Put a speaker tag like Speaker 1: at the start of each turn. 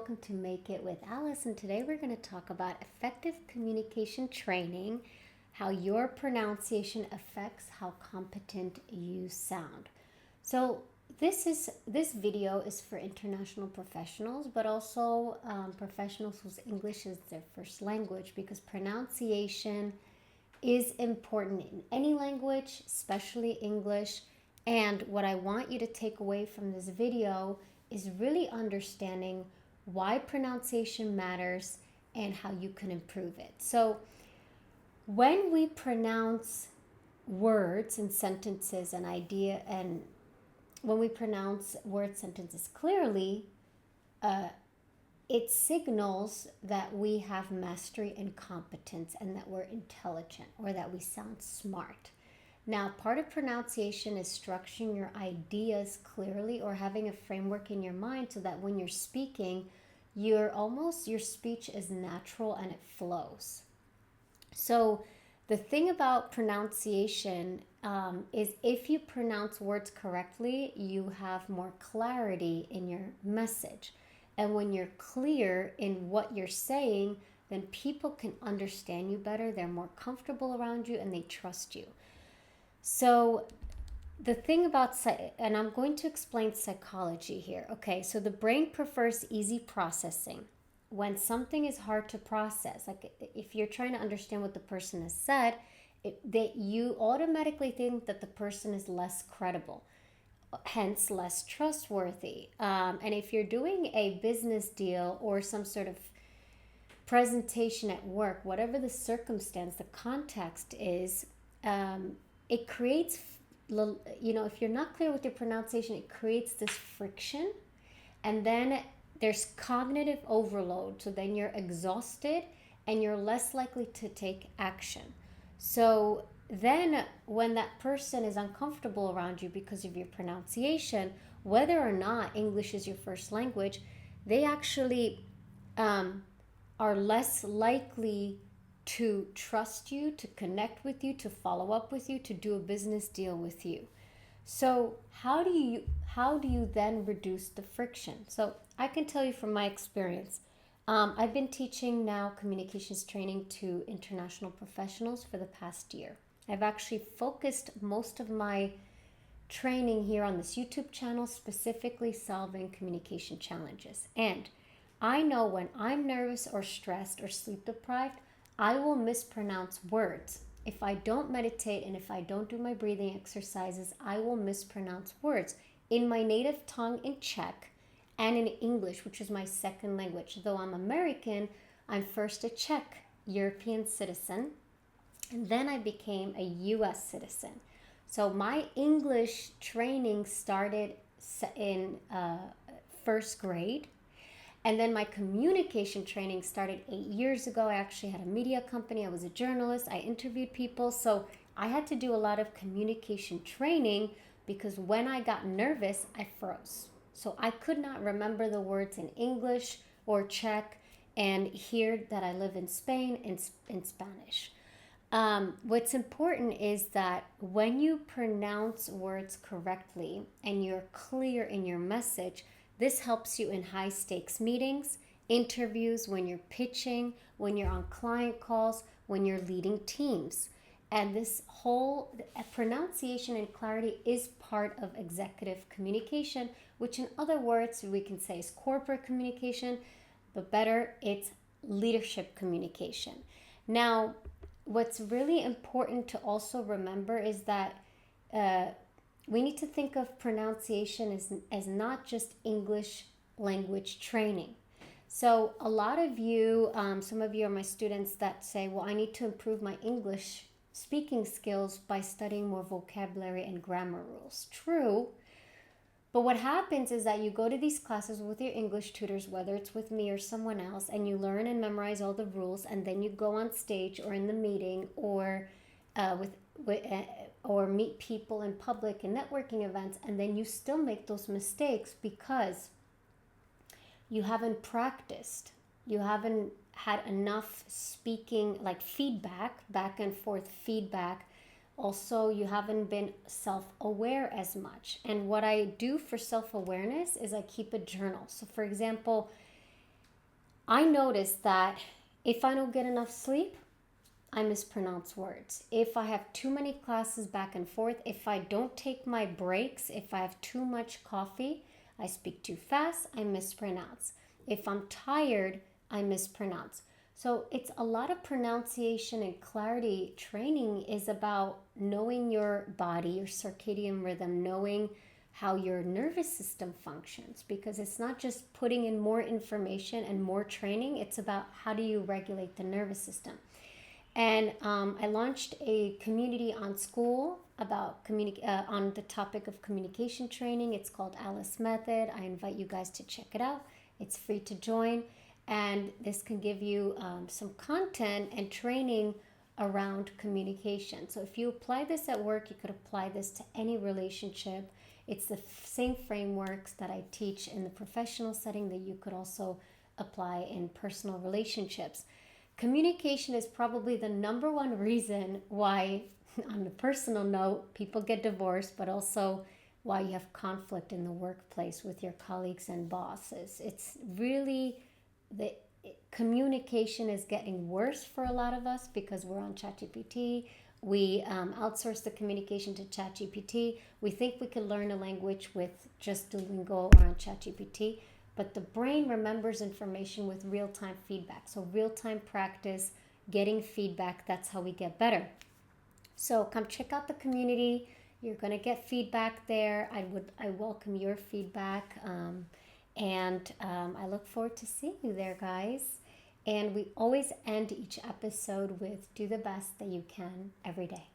Speaker 1: welcome to Make It with Alice. And today we're going to talk about effective communication training, how your pronunciation affects how competent you sound. So this video is for international professionals, but also professionals whose English is their first language, because pronunciation is important in any language, especially English. And what I want you to take away from this video is really understanding why pronunciation matters and how you can improve it. So when we pronounce words and sentences and when we pronounce word sentences clearly, it signals that we have mastery and competence and that we're intelligent or that we sound smart. Now, part of pronunciation is structuring your ideas clearly or having a framework in your mind so that when you're speaking, your speech is natural and it flows. So the thing about pronunciation is if you pronounce words correctly, you have more clarity in your message. And when you're clear in what you're saying, then people can understand you better, they're more comfortable around you, and they trust you. So the thing about, and I'm going to explain psychology here. Okay, so the brain prefers easy processing. When something is hard to process, like if you're trying to understand what the person has said, that you automatically think that the person is less credible, hence less trustworthy. And if you're doing a business deal or some sort of presentation at work, whatever the circumstance, the context is, it creates, if you're not clear with your pronunciation, it creates this friction, and then there's cognitive overload. So then you're exhausted and you're less likely to take action. So then when that person is uncomfortable around you because of your pronunciation, whether or not English is your first language, they actually are less likely to trust you, to connect with you, to follow up with you, to do a business deal with you. So how do you then reduce the friction? So I can tell you from my experience. I've been teaching now communications training to international professionals for the past year. I've actually focused most of my training here on this YouTube channel, specifically solving communication challenges. And I know when I'm nervous or stressed or sleep deprived, I will mispronounce words. If I don't meditate and if I don't do my breathing exercises, I will mispronounce words in my native tongue in Czech and in English, which is my second language. Though I'm American, I'm first a Czech European citizen, and then I became a US citizen. So my English training started in first grade. And then my communication training started 8 years ago. I actually had a media company. I was a journalist. I interviewed people. So I had to do a lot of communication training because when I got nervous, I froze. So I could not remember the words in English or Czech, and here that I live in Spain, in Spanish. What's important is that when you pronounce words correctly and you're clear in your message, this helps you in high stakes meetings, interviews, when you're pitching, when you're on client calls, when you're leading teams. And this whole pronunciation and clarity is part of executive communication, which in other words we can say is corporate communication, but better, it's leadership communication. Now, what's really important to also remember is that we need to think of pronunciation as not just English language training. So a lot of you, some of you are my students that say, well, I need to improve my English speaking skills by studying more vocabulary and grammar rules. True. But what happens is that you go to these classes with your English tutors, whether it's with me or someone else, and you learn and memorize all the rules, and then you go on stage or in the meeting or or meet people in public and networking events, and then you still make those mistakes because you haven't practiced. You haven't had enough speaking, like feedback, back and forth feedback. Also, you haven't been self-aware as much. And what I do for self-awareness is I keep a journal. So for example, I notice that if I don't get enough sleep, I mispronounce words. If I have too many classes back and forth, if I don't take my breaks, if I have too much coffee, I speak too fast, I mispronounce. If I'm tired, I mispronounce. So it's a lot of pronunciation and clarity training is about knowing your body, your circadian rhythm, knowing how your nervous system functions, because it's not just putting in more information and more training, it's about how do you regulate the nervous system. And I launched a community on school about on the topic of communication training. It's called Alice Method. I invite you guys to check it out. It's free to join, and this can give you some content and training around communication. So if you apply this at work, you could apply this to any relationship. It's the same frameworks that I teach in the professional setting that you could also apply in personal relationships. Communication is probably the number one reason why, on the personal note, people get divorced, but also why you have conflict in the workplace with your colleagues and bosses. It's really the communication is getting worse for a lot of us because we're on ChatGPT. We outsource the communication to ChatGPT. We think we can learn a language with just Duolingo or on ChatGPT, but the brain remembers information with real-time feedback. So real-time practice, getting feedback, that's how we get better. So come check out the community. You're going to get feedback there. I welcome your feedback. And I look forward to seeing you there, guys. And we always end each episode with do the best that you can every day.